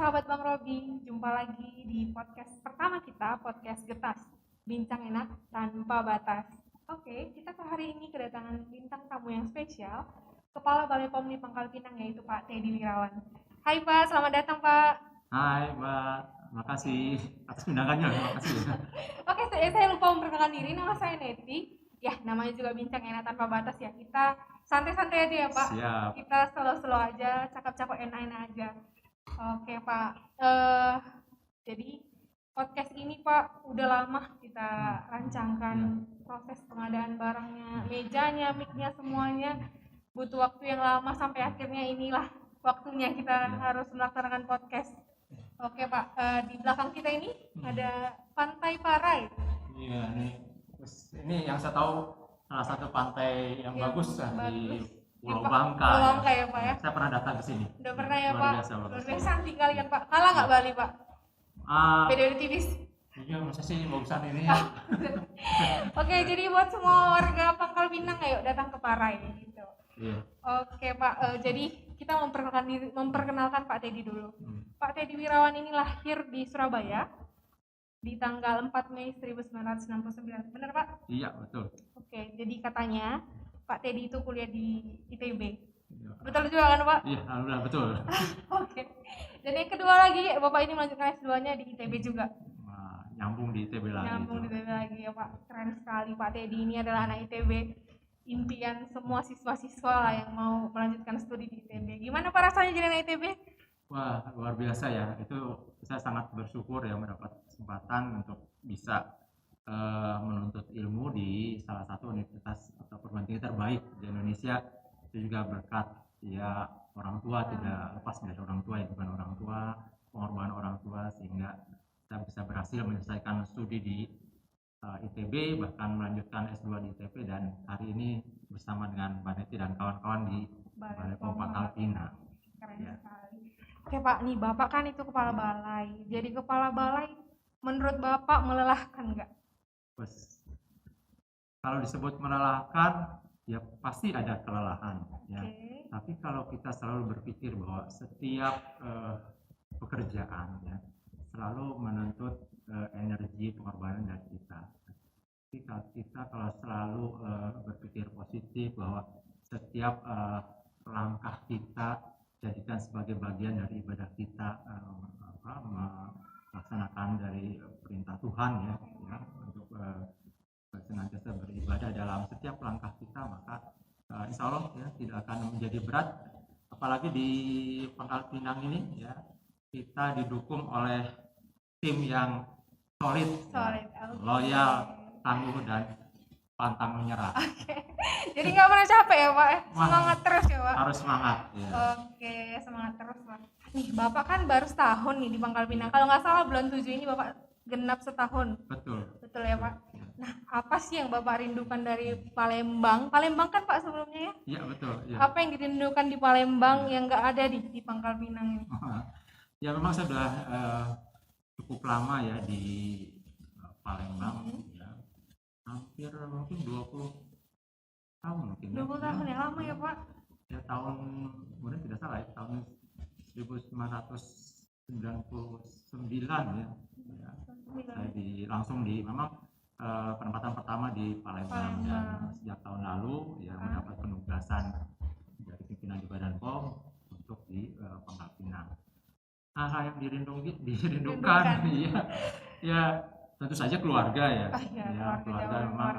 sahabat Bang Robi, jumpa lagi di podcast pertama kita, podcast Getas, Bincang Enak Tanpa Batas. Oke, kita hari ini kedatangan bintang tamu yang spesial, Kepala Balai POM di Pangkal Pinang, yaitu Pak Teddy Wirawan. Hai Pak, selamat datang Pak. Hai Mbak, makasih atas undangannya, makasih. Oke, saya lupa memperkenalkan diri, nama saya Neti. Ya, namanya juga Bincang Enak Tanpa Batas ya, kita santai-santai aja ya Pak. Siap. Kita slow-slow aja, cakap-cakap enak-enak aja. Oke Pak, jadi podcast ini Pak udah lama kita rancangkan proses pengadaan barangnya, mejanya, mic-nya, semuanya butuh waktu yang lama sampai akhirnya inilah waktunya kita harus melaksanakan podcast. Oke Pak, di belakang kita ini ada Pantai Parai. Iya, ini yang saya tahu salah satu pantai yang bagus di Pulau Bangka. Pulau Bangka ya Pak ya. Saya pernah datang ke sini. Udah pernah ya Luar Pak. biasa, Luar biasa cantik kalian Pak. Kalah nggak Bali Pak? Beda tipis. Iya, masa sih bagusan ini. Oke, jadi buat semua warga Pangkal Pinang, ayo datang ke Parai gitu. Iya. Oke Pak, jadi kita memperkenalkan Pak Teddy dulu. Pak Teddy Wirawan ini lahir di Surabaya di tanggal 4 Mei 1969. Benar Pak? Iya, betul. Oke, jadi katanya Pak Teddy itu kuliah di ITB. Iya. Betul juga kan Pak? Iya, alhamdulillah betul. Oke. Dan yang kedua lagi, Bapak ini melanjutkan S2-nya di ITB juga. Nyambung di ITB lagi. Nyambung di ITB lagi ya Pak. Keren sekali Pak Teddy ini adalah anak ITB. Impian semua siswa-siswa lah yang mau melanjutkan studi di ITB. Gimana Pak rasanya jadi anak ITB? Wah, luar biasa ya. Itu saya sangat bersyukur ya mendapat kesempatan untuk bisa menuntut ilmu di salah satu universitas atau perguruan tinggi terbaik di Indonesia. Itu juga berkat ya orang tua, tidak lepas dari orang tua, ya bukan orang tua, pengorbanan orang tua, sehingga saya bisa berhasil menyelesaikan studi di ITB, bahkan melanjutkan S2 di ITB, dan hari ini bersama dengan Mbak Neti dan kawan-kawan di Balai POM Pangkal Pinang. Keren sekali. Oke Pak, nih Bapak kan itu kepala balai. Jadi kepala balai menurut Bapak melelahkan nggak? Kalau disebut melelahkan, ya pasti ada kelelahan. Ya. Tapi kalau kita selalu berpikir bahwa setiap pekerjaan ya selalu menuntut energi pengorbanan dari kita. Kita kalau selalu berpikir positif bahwa setiap langkah kita jadikan sebagai bagian dari ibadah kita, melaksanakan dari perintah Tuhan ya untuk senantiasa beribadah dalam setiap langkah kita, maka insya Allah ya tidak akan menjadi berat. Apalagi di Pangkal Pinang ini ya kita didukung oleh tim yang solid. Ya, loyal, tangguh, dan pantang menyerah. Jadi nggak pernah capek ya Pak? Semangat terus ya Pak? Harus semangat ya. Oke, semangat terus Pak. Nih Bapak kan baru setahun nih di Pangkal Pinang. Kalau nggak salah bulan 7 ini Bapak genap setahun. Betul ya Pak? Nah, apa sih yang Bapak rindukan dari Palembang? Palembang kan Pak sebelumnya ya? Iya betul. Ya. Apa yang dirindukan di Palembang yang nggak ada di Pangkal Pinang ini? Ya memang saya sudah cukup lama ya di Palembang ya. Hampir mungkin 20 tahun mungkin. 20 tahun ya lama ya Pak? Ya tahun, kemudian tidak salah ya, tahun 1999 ya. Saya langsung di memang penempatan pertama di Palembang. Dan sejak tahun lalu ya mendapat penugasan dari pimpinan di Badan POM untuk di Pangkal Pinang. Hal yang dirindukan ya tentu saja keluarga ya. Keluarga memang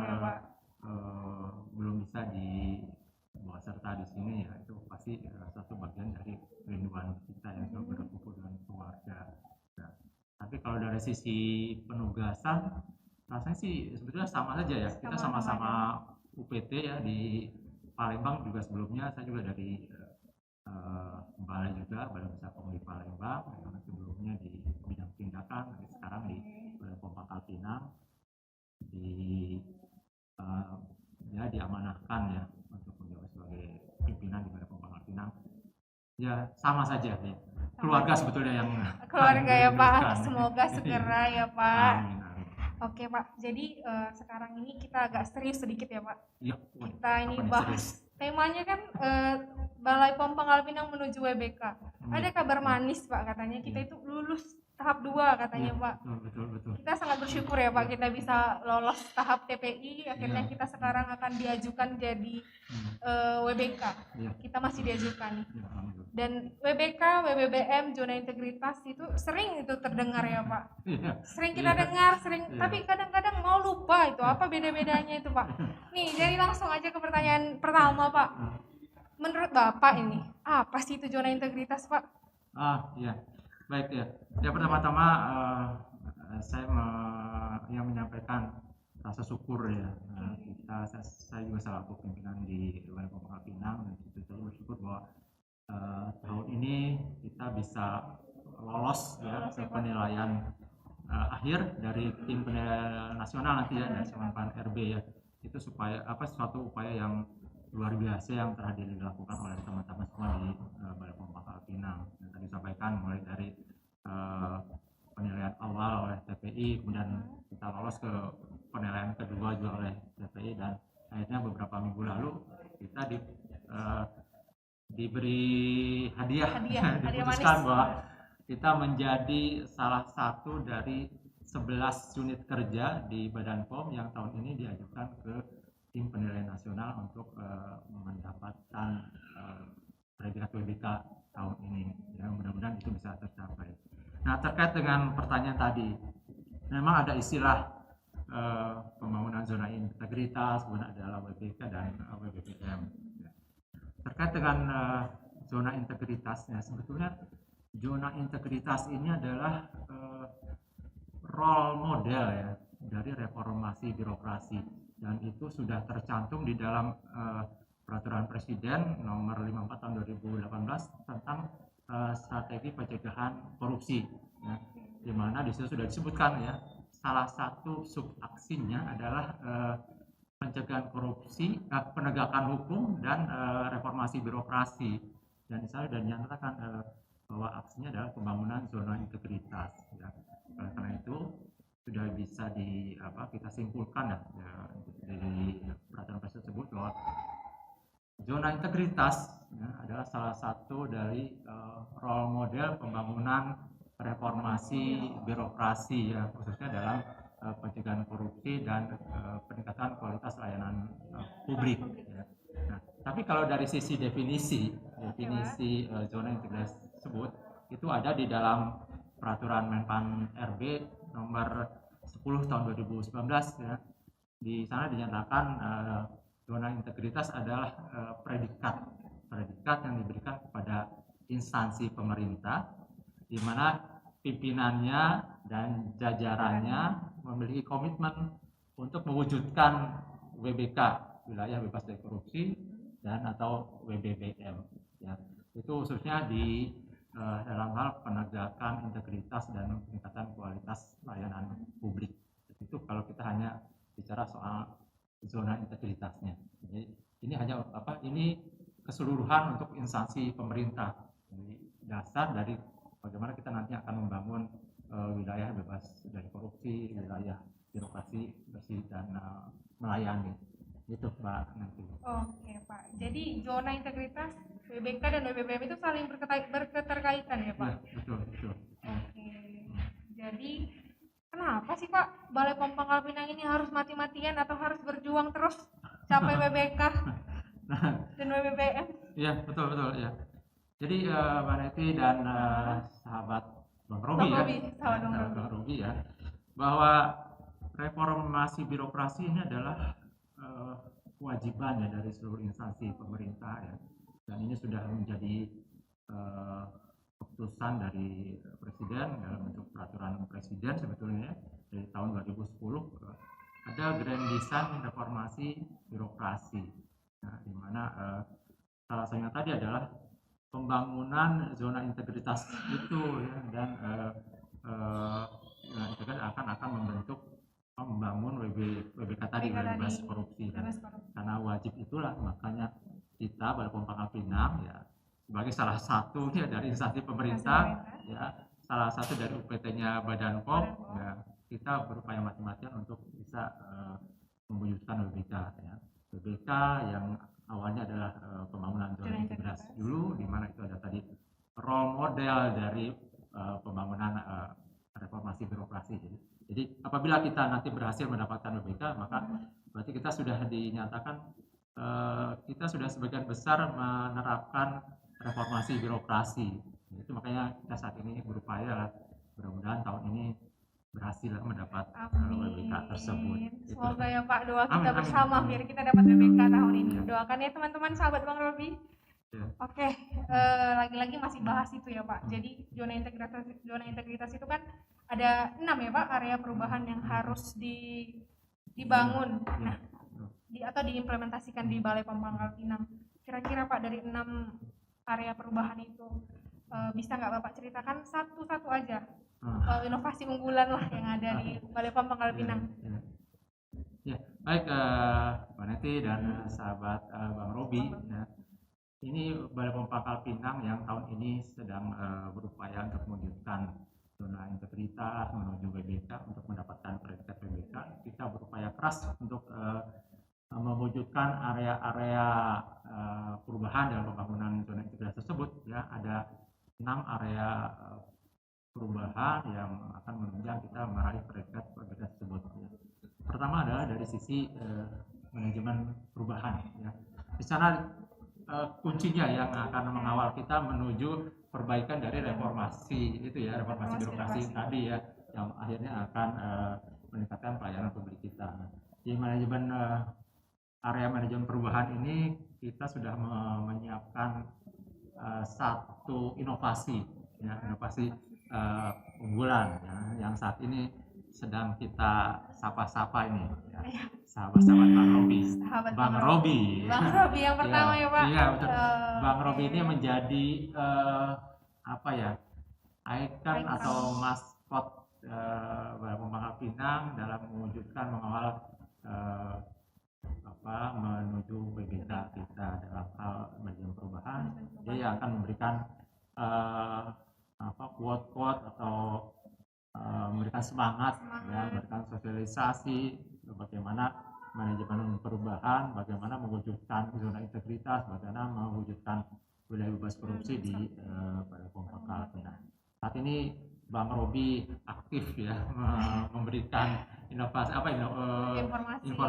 belum bisa dibawa serta di sini ya, itu pasti satu bagian dari kerinduan kita yang selalu berkumpul dengan keluarga. Nah, tapi kalau dari sisi penugasan rasanya sih sebetulnya sama saja ya. Kita sama-sama UPT ya di Palembang, juga sebelumnya saya juga dari balai juga, Balai Besar POM di Palembang, sebelumnya di bidang tindakan, sekarang di Balai POM Pangkal Pinang, diamanahkan ya untuk menjadi sebagai pimpinan di Balai POM Pangkal Pinang. Ya sama saja ya. Keluarga sebetulnya yang keluarga ya Pak. Semoga segera ya Pak. Amin. Oke Pak, jadi sekarang ini kita agak serius sedikit ya Pak. Iya. Kita ini bahas temanya kan Balai POM Pangkal Pinang menuju WBK. ada kabar manis Pak, katanya kita itu lulus tahap 2 katanya Pak. Betul. Kita sangat bersyukur ya Pak, kita bisa lolos tahap TPI, akhirnya kita sekarang akan diajukan jadi WBK. Kita masih diajukan. Dan WBK, WBBM, zona integritas itu sering itu terdengar ya Pak. Sering kita dengar, tapi kadang-kadang mau lupa itu apa beda-bedanya itu Pak. Nih, jadi langsung aja ke pertanyaan pertama Pak. Menurut Bapak ini, apa sih itu zona integritas Pak? Iya, baik ya. Ya pertama-tama saya menyampaikan rasa syukur ya. Saya juga selaku pimpinan di Balai Pembangkal Pinang, dan saya bersyukur bahwa tahun ini kita bisa lolos ya ke penilaian akhir dari tim penilaian nasional nanti ya, dari Kemenpan RB ya. Itu supaya suatu upaya yang luar biasa yang telah dilakukan oleh teman-teman semua di Balai Pembangkal Pinang. Yang tadi disampaikan mulai dari penilaian awal oleh TPI, kemudian kita lolos ke penilaian kedua juga oleh TPI, dan akhirnya beberapa minggu lalu kita diberi hadiah diputuskan bahwa kita menjadi salah satu dari 11 unit kerja di Badan POM yang tahun ini diajukan ke tim penilaian nasional untuk mendapatkan predikat WBK tahun ini. Ya, mudah-mudahan itu bisa tercapai. Nah, terkait dengan pertanyaan tadi, memang ada istilah pembangunan zona integritas, kemudian adalah WBK dan WBBM. Terkait dengan zona integritasnya, sebetulnya zona integritas ini adalah role model ya dari reformasi birokrasi, dan itu sudah tercantum di dalam peraturan Presiden nomor 54 tahun 2018 tentang strategi pencegahan korupsi ya, di mana di situ sudah disebutkan ya, salah satu subaksinya adalah pencegahan korupsi, penegakan hukum, dan reformasi birokrasi, dan di sana sudah dinyatakan bahwa aksinya adalah pembangunan zona integritas ya. Karena itu sudah bisa kita simpulkan ya, dari peraturan presiden tersebut bahwa zona integritas ya, adalah salah satu dari role model pembangunan reformasi birokrasi ya, khususnya dalam pencegahan korupsi dan peningkatan kualitas layanan publik ya. Nah, tapi kalau dari sisi definisi zona integritas tersebut itu ada di dalam peraturan Menpan RB nomor 10 tahun 2019 ya. Di sana dinyatakan zona integritas adalah predikat yang diberikan kepada instansi pemerintah di mana pimpinannya dan jajarannya memiliki komitmen untuk mewujudkan WBK, wilayah bebas dari korupsi, dan atau WBBM ya. Itu khususnya di dalam hal penegakan integritas dan peningkatan kualitas layanan publik. Itu kalau kita hanya bicara soal zona integritasnya. Jadi ini hanya ini keseluruhan untuk instansi pemerintah. Jadi dasar dari bagaimana kita nanti akan membangun wilayah bebas dari korupsi, wilayah birokrasi bersih dan melayani. Itu Mbak nanti. Oke Pak. Jadi zona integritas WBK dan WBBM itu saling berketerkaitan ya Pak? Ya, betul. Oke. Jadi kenapa sih Pak Balai POM Pangkal Pinang ini harus mati-matian atau harus berjuang terus capai WBK dan WBBM? Iya, betul ya. Jadi Mbak Neti dan sahabat Bang Robi ya, bahwa reformasi birokrasi ini adalah kewajiban ya dari seluruh instansi pemerintah ya, dan ini sudah menjadi keputusan dari Presiden dalam bentuk peraturan Presiden sebetulnya dari tahun 2010 ada Grand Design Reformasi Birokrasi, nah, di mana salah satunya tadi adalah pembangunan zona integritas itu ya, dan akan membangun WBK tadi, bebas korupsi. Karena wajib itulah makanya kita Balai POM Pangkal Pinang ya sebagai salah satu ya dari instansi pemerintah ya, salah satu dari UPT-nya Badan POM ya, kita berupaya mati-matian untuk bisa mewujudkan WBK ya. WBK yang awalnya adalah pembangunan zona integritas dulu, di mana itu ada tadi role model dari pembangunan reformasi birokrasi. Jadi apabila kita nanti berhasil mendapatkan BPK, maka berarti kita sudah dinyatakan kita sudah sebagian besar menerapkan reformasi birokrasi. Itu makanya kita saat ini berupaya, mudah-mudahan tahun ini berhasil mendapat BPK tersebut. Semoga ya Pak, doa kita bersama biar kita dapat BPK tahun ini. Doakan ya teman-teman sahabat Bang Robi. Oke, lagi-lagi masih bahas itu ya Pak. Jadi zona integritas itu kan ada 6 ya Pak area perubahan yang harus dibangun. Nah, atau diimplementasikan di Balai Pom Pangkal Pinang. Kira-kira Pak dari 6 area perubahan itu bisa nggak Bapak ceritakan satu-satu aja inovasi unggulan lah yang ada di Balai Pom Pangkal Pinang? Ya, baik Mbak Neti dan sahabat Bang Robi. Ya. Ini Balai Pom Pangkal Pinang yang tahun ini sedang berupaya untuk mewujudkan zona integritas menuju BPK untuk mendapatkan predikat BPK. Kita berupaya keras untuk mewujudkan area-area perubahan dalam pembangunan zona integritas tersebut. Ya, ada 6 area perubahan yang akan menunjang kita meraih predikat BPK tersebut. Ya. Pertama adalah dari sisi manajemen perubahan. Ya. Di sana kuncinya yang akan mengawal kita menuju perbaikan dari reformasi itu ya, reformasi birokrasi tadi ya, yang akhirnya akan meningkatkan pelayanan publik kita. Di manajemen area manajemen perubahan ini kita sudah menyiapkan satu inovasi ya, inovasi unggulan ya, yang saat ini sedang kita sapa-sapa ini ya. Sahabat-sahabat Bang Robi. Bang Robi yang pertama ya Pak. Iya betul. Bang Robi ini menjadi apa ya, ikon atau maskot Balai Pom Pangkal Pinang dalam mewujudkan mengawal menuju BPK kita dalam hal manajemen perubahan. Dia akan memberikan quote-quote atau memberikan semangat. Ya, memberikan sosialisasi bagaimana manajemen perubahan, bagaimana mewujudkan zona integritas, bagaimana mewujudkan wilayah bebas korupsi di Balai Pom Pangkal Pinang. Saat ini Bang Robi aktif ya memberikan inovasi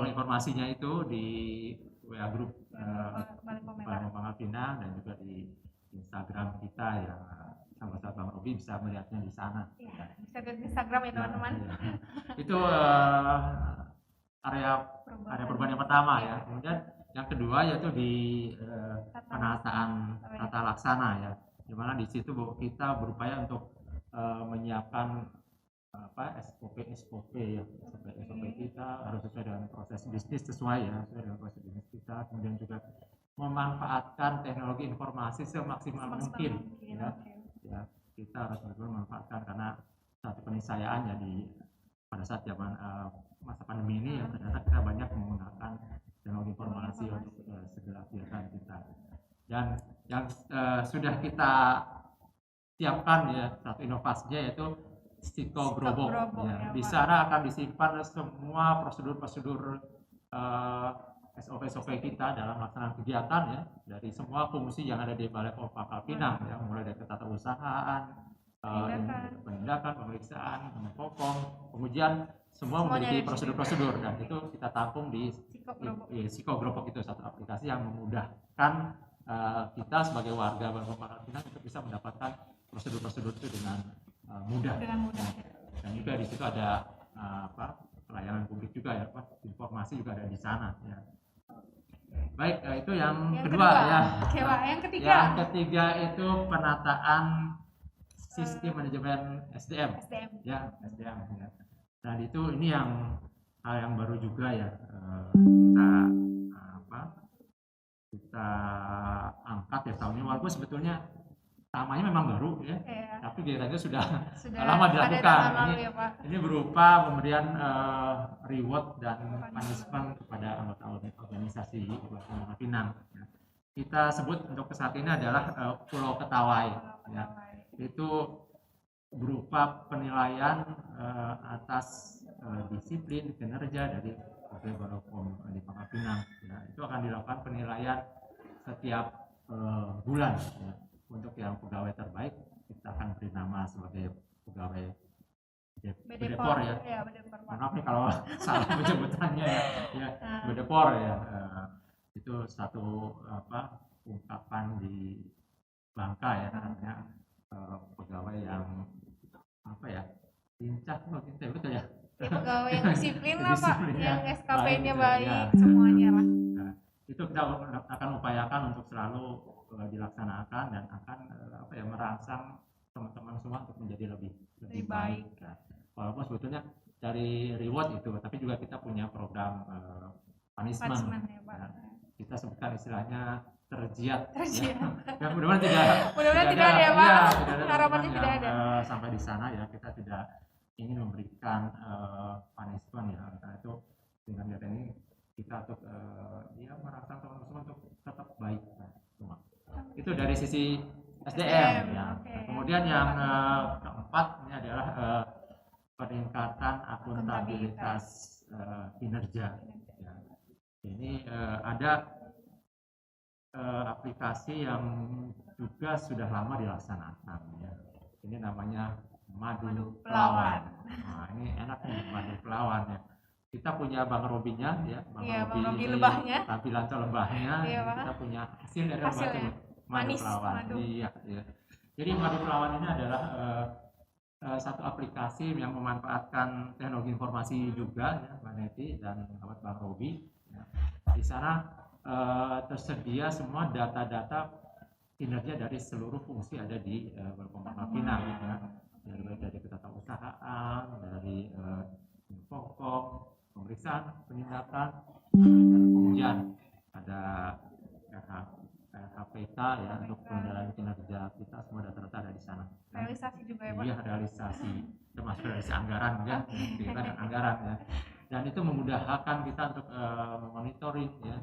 informasinya itu di WA Group Balai Pom Pangkal Pinang dan juga di Instagram kita ya. Sahabat Bang Robi bisa melihatnya di sana. Ya, bisa di Instagram ya teman-teman. Ya. Itu area perubahan yang pertama ya. Kemudian yang kedua yaitu di penataan tata laksana ya, dimana di situ kita berupaya untuk menyiapkan SOP ya, SOP kita harus sesuai dengan proses bisnis sesuai dengan proses bisnis kita. Kemudian juga memanfaatkan teknologi informasi semaksimal mungkin ya, kita harus betul memanfaatkan karena satu keniscayaan ya pada saat zaman masa pandemi ini ya, ternyata kita banyak menggunakan teknologi informasi untuk segala kegiatan kita. Dan yang sudah kita siapkan ya, satu inovasinya yaitu Psikogrobo ya. Di sana akan disimpan semua prosedur-prosedur SOP kita dalam melaksanakan kegiatan ya, dari semua fungsi yang ada di Balai Pom Pangkal Pinang ya, mulai dari ketatarusahaan, penindakan, pemeriksaan, pengpopong, pengujian, semua memiliki prosedur-prosedur dan itu kita tampung di Psikogrobo itu, satu aplikasi yang memudahkan kita sebagai warga Balai Pom Pangkal Pinang untuk bisa mendapatkan prosedur-prosedur itu dengan mudah. Dan juga di situ ada pelayanan publik juga ya, informasi juga ada di sana ya. Baik, itu yang kedua ya. Yang ketiga. Yang ketiga itu penataan sistem manajemen SDM. Ya, SDM ya. Dan itu ini yang hal yang baru juga ya, kita angkat ya tahun ini, walaupun sebetulnya namanya memang baru ya, tapi kegiatannya sudah lama dilakukan. Ini berupa pemberian reward dan punishment kepada anggota organisasi Balai Pom Pinang. Ya. Kita sebut untuk saat ini adalah Pulau Ketawai. Ya. Itu berupa penilaian atas disiplin kinerja dari Balai Pom di Pangkal Pinang. Ya. Itu akan dilakukan penilaian setiap bulan. Ya. untuk yang pegawai terbaik kita akan beri nama sebagai pegawai Bedepor ya. Ya, Bedepor. Maaf nih kalau salah penyebutannya ya. Bedepor ya. Itu satu ungkapan di Bangka ya, karena pegawai yang lincah, betul ya. Pegawai yang disiplin lah Pak, yang SKP-nya baik ya. semuanya lah. Nah, itu kita akan upayakan untuk selalu dilaksanakan dan akan merangsang teman-teman semua untuk menjadi lebih baik. Nah, walaupun sebetulnya dari reward itu, tapi juga kita punya program punishment ya, Pak. Nah, kita sebutkan istilahnya terjiat. Ya, mudah-mudahan tidak ada ya Pak. Harapannya tidak ada. Sampai di sana ya, kita tidak ingin memberikan punishment ya. Karena itu dengan data ini kita untuk merangsang teman-teman untuk tetap baik semua. Itu dari sisi SDM ya. Okay. Kemudian yang keempat ini adalah peningkatan akuntabilitas kinerja. Ya. Ini ada aplikasi yang juga sudah lama dilaksanakan ya. Ini namanya Madu Pelawan. Nah, ini enak nih Madu Pelawan ya. Kita punya Bang Robinya ya, Bang Robi lebahnya. Tampilan lebahnya. Iya, kita punya hasil dari Madu Pelawan. Iya. Jadi Madu Pelawan ini adalah satu aplikasi yang memanfaatkan teknologi informasi juga ya, Mbak Neti dan Bang Robi. Ya. Di sana tersedia semua data-data kinerja dari seluruh fungsi ada di Pemkab Pinang ya. Dari ketatausahaan, dari infocom, pemeriksaan, penindakan, dan kemudian ada KPK ya untuk penilaian kinerja kita, semua data-data ada di sana. Realisasi juga ya Pak? Iya, realisasi, termasuk realisasi anggaran ya, kita dan anggaran ya. Dan itu memudahkan kita untuk memonitoring ya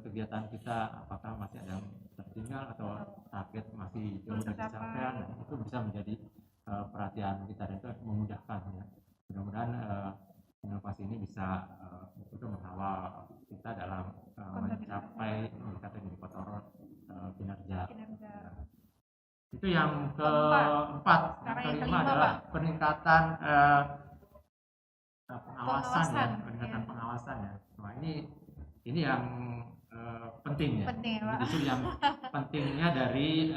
kegiatan kita, apakah masih ada yang tertinggal atau target masih jauh dari capaian. Nah, itu bisa menjadi perhatian kita dan itu memudahkan ya. Mudah-mudahan inovasi ini bisa itu mengawal kita dalam mencapai indikator kinerja. Itu yang keempat. Yang kelima adalah peningkatan pengawasan ya, peningkatan pengawasan ya. Nah, ini yang penting ya. Justru yang pentingnya dari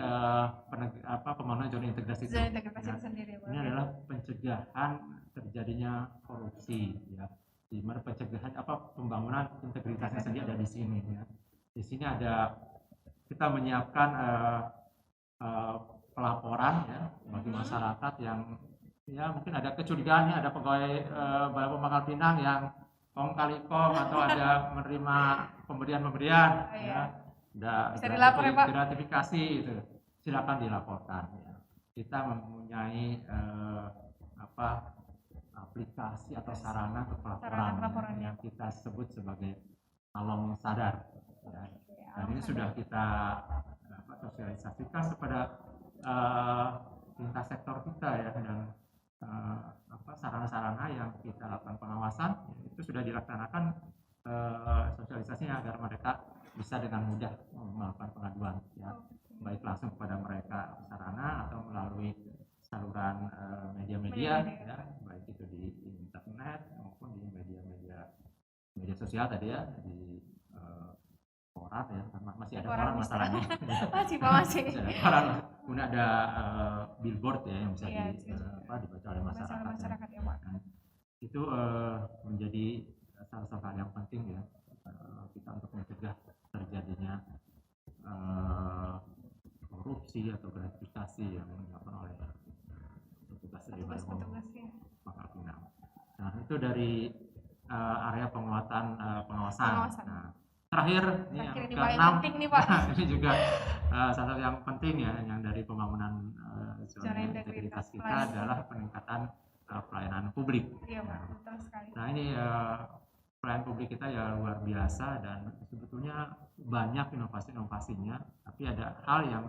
pembangunan zona integrasi itu. Ini adalah pencegahan terjadinya korupsi ya. Di mana pencegahan pembangunan integritasnya sendiri ada di sini ya. Di sini ada kita menyiapkan pelaporan ya bagi masyarakat yang ya mungkin ada kecurigaan ada pegawai Balai Pemangkal Pinang yang kong kali kong atau ada menerima pemberian ya, bisa dilapor ya Pak, gratifikasi itu silakan dilaporkan ya. Kita mempunyai aplikasi atau sarana pelaporan yang kita sebut sebagai Along Sadar ya. Dan ini sudah kita sosialisasikan kepada lintas sektor kita ya, dan sarana-sarana yang kita lakukan pengawasan itu sudah dilaksanakan sosialisasinya agar mereka bisa dengan mudah melakukan pengaduan ya, baik langsung kepada mereka sarana atau melalui saluran media-media ya, baik itu di internet maupun di media sosial tadi ya, di koran ya, masih ada koran masalahnya. masih ada koran, kemudian ada billboard ya yang bisa dibaca oleh masyarakat ya. Nah, itu menjadi salah satu hal yang penting ya, kita untuk mencegah terjadinya korupsi atau gratifikasi yang dilakukan oleh petugas dari Balai Pemangkal Pinang. Nah, itu dari area penguatan pengawasan. Nah, terakhir ini yang keenam, ini juga salah satu yang penting ya, yang dari pembangunan zona integritas kita adalah peningkatan pelayanan publik. Iya, nah ini pelayanan publik kita ya luar biasa dan sebetulnya banyak inovasinya, tapi ada hal yang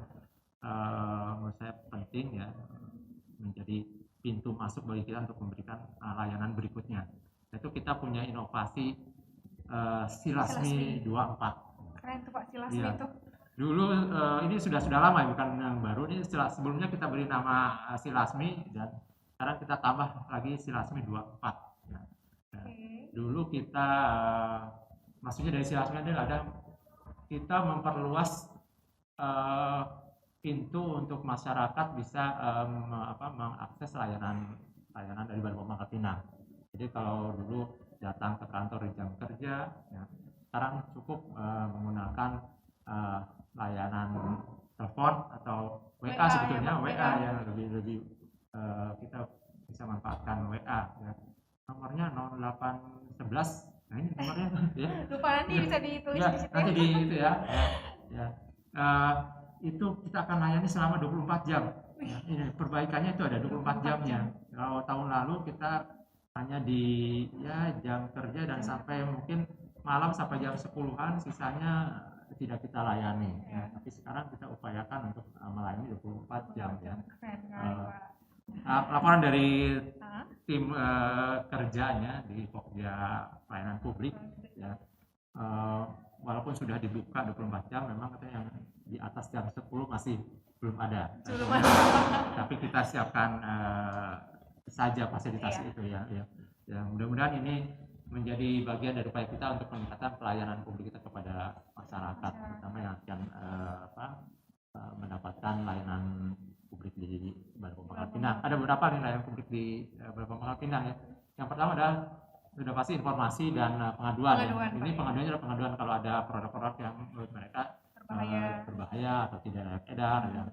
menurut saya penting ya, menjadi pintu masuk bagi kita untuk memberikan layanan berikutnya. Itu kita punya inovasi Silasmi 24. Keren tuh Pak, Silasmi itu. Dulu ini sudah lama ya, bukan yang baru. Ini sebelumnya kita beri nama Silasmi, dan sekarang kita tambah lagi Silasmi 24 ya. Nah, dulu kita maksudnya dari Silasmi ini ada kita memperluas pintu untuk masyarakat bisa mengakses layanan dari Balai Pom Pangkal Pinang. Jadi kalau dulu datang ke kantor di jam kerja, ya, sekarang cukup menggunakan layanan telepon atau WA sebetulnya, WA yang lebih kita bisa manfaatkan WA ya. Nomornya 0811. Nah ini nomornya ya. Lupa, nanti bisa ditulis ya, di situ. Nanti di itu ya. Itu kita akan layani selama 24 jam. Ya, ini perbaikannya itu ada 24 jamnya. Kalau tahun lalu kita hanya di jam kerja dan sampai mungkin malam sampai jam 10-an, sisanya tidak kita layani. Ya. Tapi sekarang kita upayakan untuk melayani 24 jam ya. Laporan dari tim kerjanya di Pokja Pelayanan Publik ya. Walaupun sudah dibuka 24 jam, memang katanya yang di atas jam 10 masih belum ada. Tapi kita siapkan saja fasilitas itu ya. Mudah-mudahan ini menjadi bagian dari upaya kita untuk meningkatkan pelayanan publik kita kepada masyarakat, terutama yang akan mendapatkan layanan publik di Balai Pom Pangkal Pinang. Ada beberapa nih layanan publik di Balai Pom Pangkal Pinang ya. Yang pertama adalah sudah pasti informasi dan pengaduan. Ini pengaduannya adalah pengaduan kalau ada produk-produk yang menurut mereka berbahaya atau tidak layak edar ya.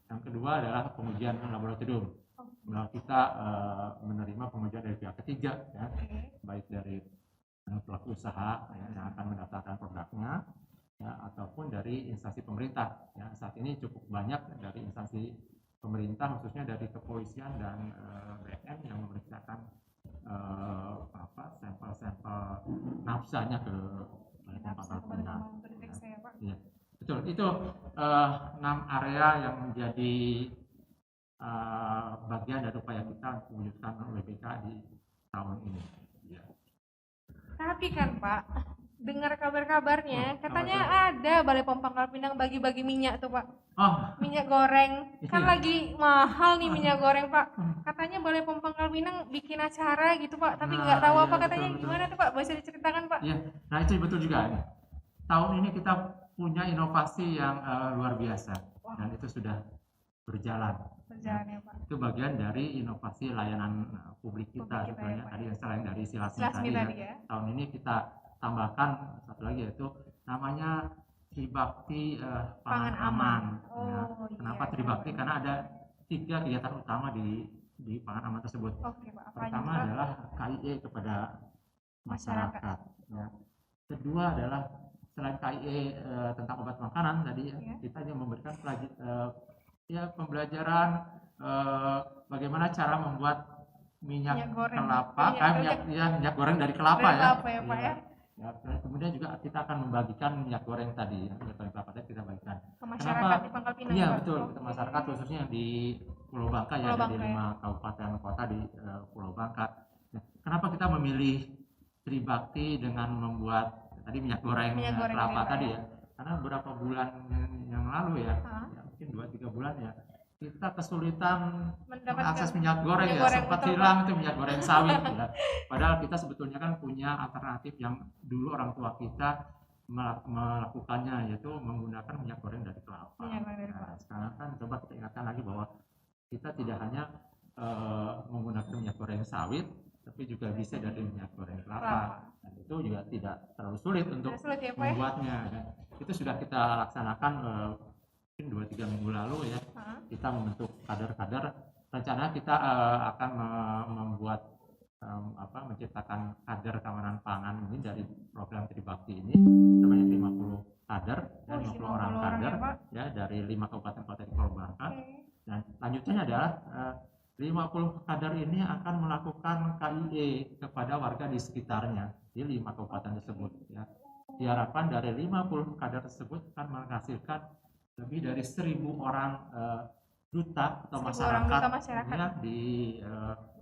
Yang kedua adalah pengujian laboratorium. Kita menerima pengujian dari pihak ketiga ya, baik dari pelaku usaha yang akan mendaftarkan produknya ya, ataupun dari instansi pemerintah ya. Saat ini cukup banyak dari instansi pemerintah, khususnya dari kepolisian dan BNN yang memeriksakan sampel-sampel nafsanya ke Balai Pom Pangkal Pinang. Ya, betul. Itu 6 area yang menjadi bagian dari upaya kita untuk mewujudkan WPK di tahun ini. Ya. Tapi kan Pak, dengar kabar-kabarnya katanya ada Balai Pom Pangkal Pinang bagi-bagi minyak tuh Pak. Minyak goreng. Kan lagi mahal nih minyak goreng Pak. Katanya Balai Pom Pangkal Pinang bikin acara gitu Pak, tapi nggak tahu apa katanya. Betul. Gimana tuh Pak? Bisa diceritakan Pak? Iya. Nah itu betul juga. Tahun ini kita punya inovasi yang luar biasa dan itu sudah berjalan ya, Pak. Itu bagian dari inovasi layanan publik kita sebenarnya ya, tadi yang selain dari Silasmi tadi ya. Tahun ini kita tambahkan satu lagi, yaitu namanya Tribakti Pangan Aman ya. Kenapa Tribakti? Karena ada 3 kegiatan utama di Pangan Aman tersebut. Pertama adalah KIE kepada masyarakat ya. Kedua adalah selain KIE tentang obat makanan tadi ya, kita juga memberikan pembelajaran bagaimana cara membuat minyak goreng dari kelapa ya. Pak ya. Kemudian juga kita akan membagikan minyak goreng tadi ya, minyak goreng kelapa tadi kita bagikan ke masyarakat di Pangkal Pinang. Iya betul, ke masyarakat khususnya di Pulau Bangka ya, ada di 5 kabupaten kota di Pulau Bangka. Kenapa kita memilih Tribakti dengan membuat tadi minyak goreng kelapa tadi ya? Karena beberapa bulan yang lalu ya, mungkin 2-3 bulan ya, kita kesulitan mengakses minyak goreng ya, sempat hilang itu minyak goreng sawit ya. Padahal kita sebetulnya kan punya alternatif yang dulu orang tua kita melakukannya, yaitu menggunakan minyak goreng dari kelapa. Sekarang kan coba kita ingatkan lagi bahwa kita tidak hanya menggunakan minyak goreng sawit, tapi juga bisa dari minyak goreng kelapa. Dan itu juga tidak terlalu sulit untuk membuatnya. Dan itu sudah kita laksanakan mungkin 2-3 minggu lalu ya. Kita membentuk kader-kader. Rencana kita akan membuat menciptakan kader keamanan pangan ini dari program Tribakti ini sebanyak 50 kader dan 50 orang kader ya dari 5 kabupaten kota di Pulau Bangka. Dan lanjutnya adalah 50 kader ini akan melakukan KIE kepada warga di sekitarnya di 5 kabupaten tersebut ya. Diharapkan dari 50 kader tersebut akan menghasilkan lebih dari 1.000 orang duta atau masyarakat ya, di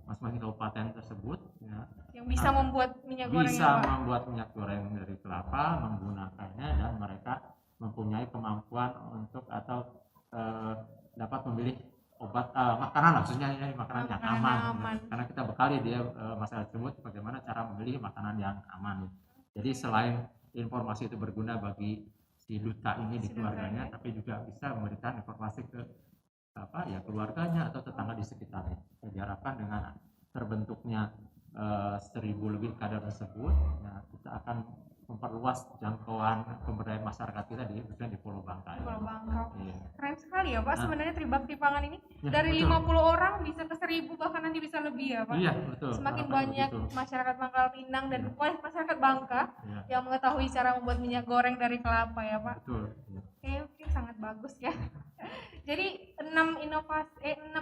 masing-masing kabupaten tersebut ya, yang bisa membuat minyak goreng membuat minyak goreng dari kelapa, menggunakannya, dan mereka mempunyai kemampuan untuk atau dapat memilih obat makanan, maksudnya ini makanan yang aman. Karena kita bekali dia masalah tersebut bagaimana cara memilih makanan yang aman. Jadi selain informasi itu berguna bagi si duta ini di keluarganya, tapi juga bisa memberikan informasi ke keluarganya atau tetangga di sekitarnya. Diharapkan dengan terbentuknya 1000 lebih kader tersebut, ya, kita akan memperluas jangkauan pemberdayaan masyarakat kita di Pulau Bangka. Pulau Bangka. Iya. Keren sekali ya Pak, sebenarnya Tribakti Pangan ini ya, dari betul. 50 orang bisa ke 1000, bahkan nanti bisa lebih ya Pak. Iya, betul. Semakin banyak masyarakat Pangkal Pinang dan masyarakat Bangka yang mengetahui cara membuat minyak goreng dari kelapa ya Pak. Betul. Oke, sangat bagus ya. Jadi 6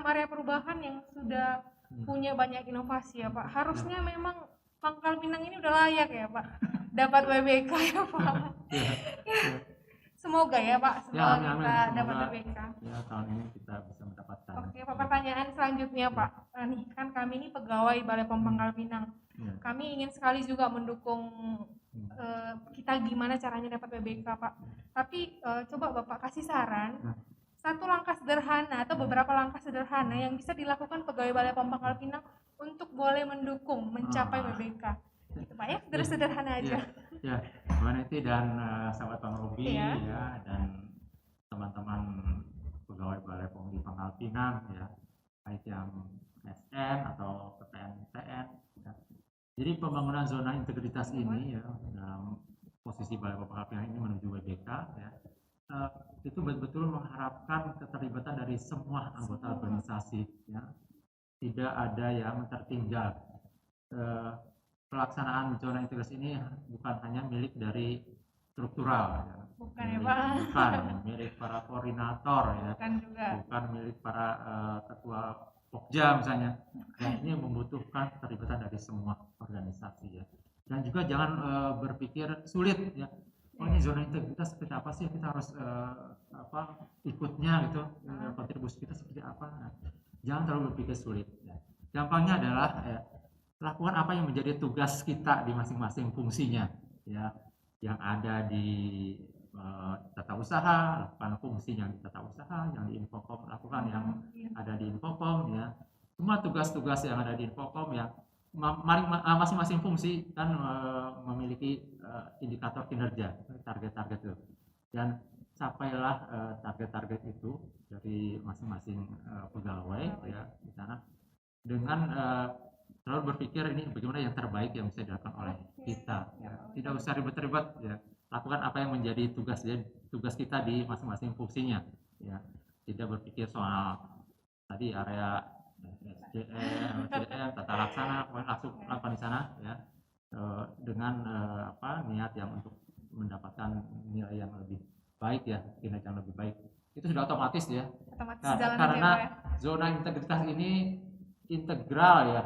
area perubahan yang sudah punya banyak inovasi ya Pak. Harusnya memang Pangkal Pinang ini udah layak ya Pak dapat WBK ya Pak. Semoga ya Pak, semoga kita dapat WBK. Ya, tahun ini kita bisa mendapatkan. Oke Pak, pertanyaan selanjutnya Pak. Nih kan kami ini pegawai Balai POM Pangkal Pinang. Kami ingin sekali juga mendukung kita gimana caranya dapat WBK Pak. Tapi coba Bapak kasih saran satu langkah sederhana atau beberapa langkah sederhana yang bisa dilakukan pegawai Balai POM Pangkal Pinang untuk boleh mendukung mencapai WBK. Gitu Pak ya, sederhana aja. Ya, Mbak Neti dan sahabat Bang Robi ya, dan teman-teman pegawai Balai POM di Pangkal Pinang ya, baik yang SN atau PTN. Ya. Jadi pembangunan zona integritas ini ya, dalam posisi Balai POM Pangkal Pinang ini menuju WBK ya, itu betul-betul mengharapkan keterlibatan dari semua anggota organisasi ya. Tidak ada yang tertinggal. Pelaksanaan zona integrasi ini bukan hanya milik dari struktural ya. Bukan milik para koordinator ya. Bukan milik para ketua Pokja misalnya. Dan ini membutuhkan keterlibatan dari semua organisasi ya. Dan juga jangan berpikir sulit ya. Oh, ini zona integritas seperti apa sih, kita harus ikutnya gitu, kontribusi kita seperti apa. Nah, jangan terlalu berpikir sulit ya. Gampangnya adalah lakukan apa yang menjadi tugas kita di masing-masing fungsinya ya, yang ada di tata usaha, lakukan fungsinya di tata usaha, yang di Infocom lakukan yang ada di Infocom ya. Semua tugas-tugas yang ada di Infocom ya, masing-masing fungsi kan memiliki indikator kinerja, target-target itu, dan capailah target-target itu dari masing-masing pegawai ya di sana dengan selalu berpikir ini bagaimana yang terbaik yang bisa dilakukan oleh kita ya. Tidak usah ribet-ribet ya, lakukan apa yang menjadi tugas kita di masing-masing fungsinya ya. Tidak berpikir soal tadi area SDM, tata laksana, langsung lakukan di sana ya, dengan niat yang untuk mendapatkan nilai yang lebih baik ya, kinerja yang lebih baik. Itu sudah otomatis ya. Karena zona integritas ini integral ya,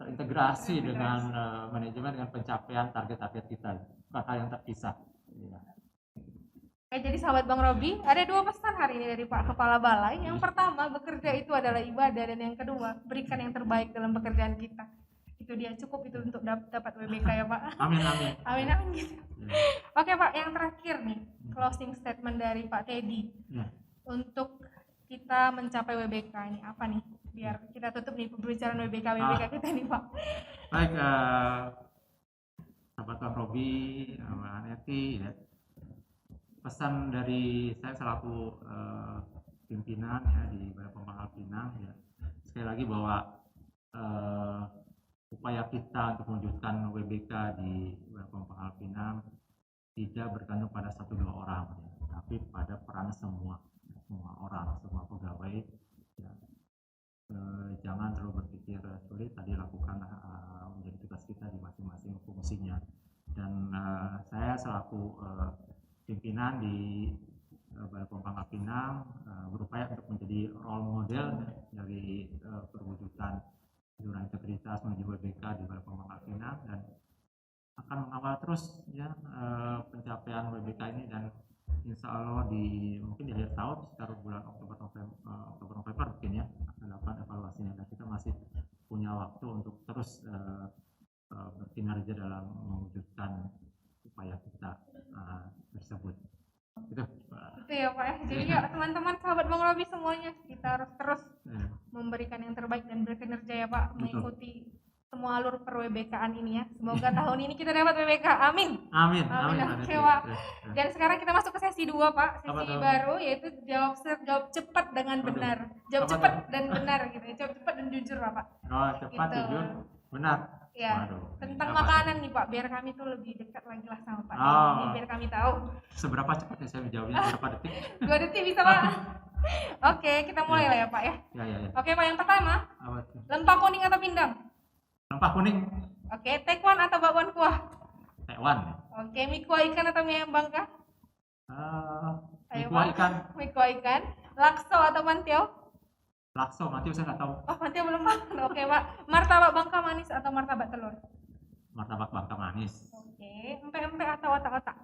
terintegrasi dengan manajemen, dengan pencapaian target-target kita, bukan hal yang terpisah ya. Jadi sahabat Bang Robi, ada 2 pesan hari ini dari Pak Kepala Balai. Yang pertama, bekerja itu adalah ibadah, dan yang kedua, berikan yang terbaik dalam pekerjaan kita. Itu dia, cukup itu untuk dapat WBK ya Pak. Amin gitu. Oke Pak, yang terakhir nih, closing statement dari Pak Teddy untuk kita mencapai WBK ini apa nih? Biar kita tutup nih pembicaraan WBK kita nih Pak. Baik, sahabat Bang Robi, Mbak Neti ya. Pesan dari saya selaku pimpinan ya di Balai POM Pangkal Pinang ya, sekali lagi bahwa upaya kita untuk mewujudkan WBK di Balai POM Pangkal Pinang tidak bergantung pada 1-2 orang ya, tapi pada peran semua orang, semua pegawai ya. Jangan terlalu berpikir sulit, tadi lakukan menjadi tugas kita di masing-masing fungsinya. Dan saya selaku pimpinan di Balai POM Pangkal Pinang berupaya untuk menjadi role model dari perwujudan zona integritas menuju WBK di Balai POM Pangkal Pinang, dan akan mengawal terus ya pencapaian WBK ini, dan insya Allah mungkin di akhir tahun sekitar bulan Oktober mungkin ya akan dilakukan evaluasinya, dan kita masih punya waktu untuk terus berkinerja dalam mewujudkan upaya kita tersebut. ya Pak ya. Jadi ya teman-teman sahabat Bang Robi semuanya kita harus terus memberikan yang terbaik dan berkinerja ya Pak, mengikuti semua alur per-WBK-an ini ya. Semoga tahun ini kita dapat WBK. Amin. Amin. Oke Pak. Dan sekarang kita masuk ke sesi 2 Pak, sesi baru yaitu jawab cepat dengan benar. Jawab cepat dan benar gitu ya. Jawab cepat dan jujur Pak. Oh, cepat gitu. jujur, benar. Ya, tentang makanan nih Pak, biar kami tuh lebih dekat lagi lah sama Pak. Ini biar kami tahu. Seberapa cepatnya saya menjawabnya? Berapa detik? 2 detik bisa Pak. Oke, kita mulai lah ya Pak ya. Ya. Oke Pak, yang pertama. Apa tuh? Lempah kuning atau pindang? Lempah kuning. Oke, tekwan atau bakwan kuah? Tekwan. Oke, mie kuah ikan atau mie ayam bangka? Mie kuah ikan. Mie kuah ikan. Lakso atau pantiau? Lakso, mati saya nggak tahu. Oh, pantiau belum Pak. Oke Pak. Martabak bangka manis atau martabak telur? Martabak bangka manis. Oke, empek-empek atau otak-otak?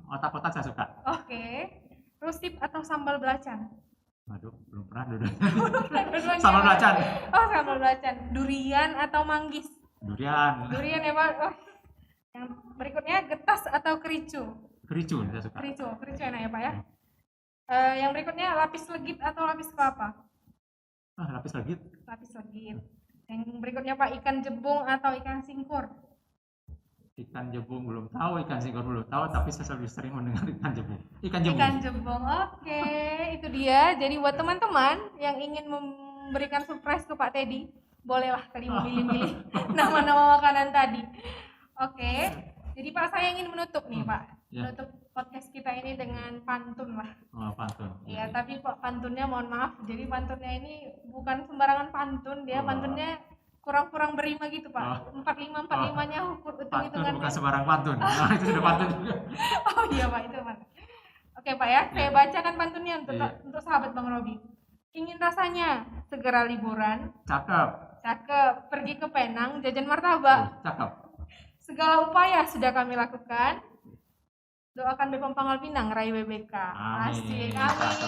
Otak-otak saya suka. Oke. Rusip atau sambal belacan? Aduh, belum pernah duduk. Sambal belacan. Oh, sambal belacan. Durian atau manggis? Durian ya Pak. Oh. Yang berikutnya getas atau kericu? Kericu saya suka. Kericu enak ya Pak ya. Yang berikutnya lapis legit atau lapis kelapa? Lapis legit. Yang berikutnya Pak, ikan jebung atau ikan singkur? Ikan jebung belum tahu, ikan singkur belum tahu, tapi saya lebih sering mendengar ikan jebung. Ikan jebung. Oke, itu dia. Jadi buat teman-teman yang ingin memberikan surprise ke Pak Teddy, bolehlah tadi memilih-milih nama-nama makanan tadi. Oke. Jadi Pak, saya ingin menutup nih Pak. Menutup podcast kita ini dengan pantun lah. Pantun. Iya, tapi Pak pantunnya mohon maaf. Jadi pantunnya ini bukan sembarangan pantun, dia pantunnya kurang-kurang berima gitu Pak. 45-45-nya hitung-hitungan. Bukan sembarang pantun. Itu sudah pantun juga. Oh iya Pak, itu Pak. Oke Pak ya, saya bacakan pantunnya untuk sahabat Bang Robi. Ingin rasanya segera liburan. Cakep. Pergi ke Penang jajan martabak. Cakep. Segala upaya sudah kami lakukan. Doakan BPOM Pangkal Pinang raih WBK. Asik, amin.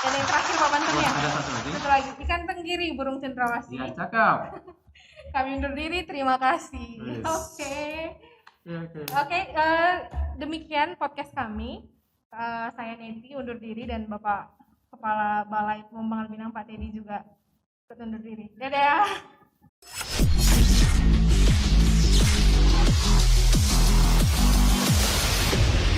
Dan yang terakhir Pak pantunnya. Ada satu lagi. Ikan tenggiri burung cendrawasih. Iya, cakep. Kami undur diri, terima kasih. Oke, demikian podcast kami. Saya Neti undur diri dan Bapak Kepala Balai BPOM Pangkal Pinang Pak Teddy juga undur diri. Dadah.